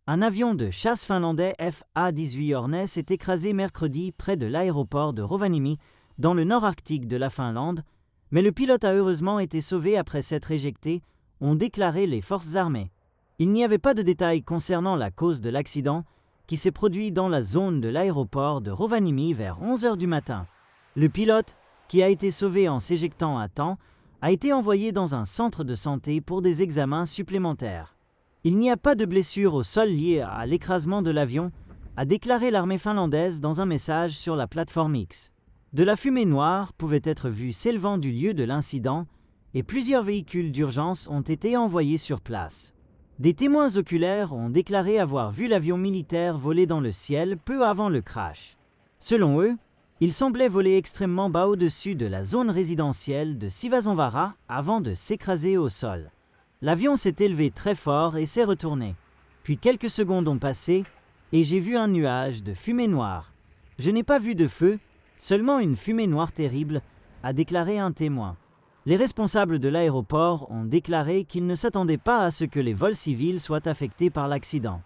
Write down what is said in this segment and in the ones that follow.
Un avion de chasse finlandais FA-18 Hornet s'est écrasé mercredi près de l'aéroport de Rovaniemi, dans le nord arctique de la Finlande, mais le pilote a heureusement été sauvé après s'être éjecté, ont déclaré les forces armées. Il n'y avait pas de détails concernant la cause de l'accident, qui s'est produit dans la zone de l'aéroport de Rovaniemi vers 11h du matin. Le pilote, qui a été sauvé en s'éjectant à temps, a été envoyé dans un centre de santé pour des examens supplémentaires. Il n'y a pas de blessures au sol liées à l'écrasement de l'avion, a déclaré l'armée finlandaise dans un message sur la plateforme X. De la fumée noire pouvait être vue s'élevant du lieu de l'incident et plusieurs véhicules d'urgence ont été envoyés sur place. Des témoins oculaires ont déclaré avoir vu l'avion militaire voler dans le ciel peu avant le crash. Selon eux, il semblait voler extrêmement bas au-dessus de la zone résidentielle de Sivasonvaara avant de s'écraser au sol. L'avion s'est élevé très fort et s'est retourné. Puis quelques secondes ont passé et j'ai vu un nuage de fumée noire. Je n'ai pas vu de feu, seulement une fumée noire terrible, a déclaré un témoin. Les responsables de l'aéroport ont déclaré qu'ils ne s'attendaient pas à ce que les vols civils soient affectés par l'accident.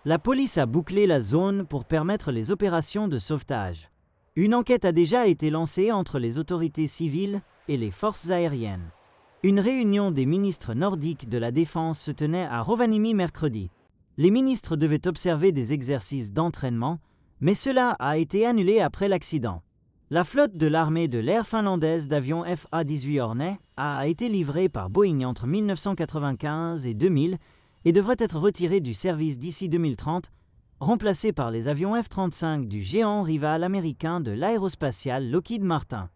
La police a bouclé la zone pour permettre les opérations de sauvetage. Une enquête a déjà été lancée entre les autorités civiles et les forces aériennes. Une réunion des ministres nordiques de la Défense se tenait à Rovaniemi mercredi. Les ministres devaient observer des exercices d'entraînement, mais cela a été annulé après l'accident. La flotte de l'armée de l'air finlandaise d'avions FA-18 Hornet a été livrée par Boeing entre 1995 et 2000 et devrait être retirée du service d'ici 2030, remplacée par les avions F-35 du géant rival américain de l'aérospatiale Lockheed Martin.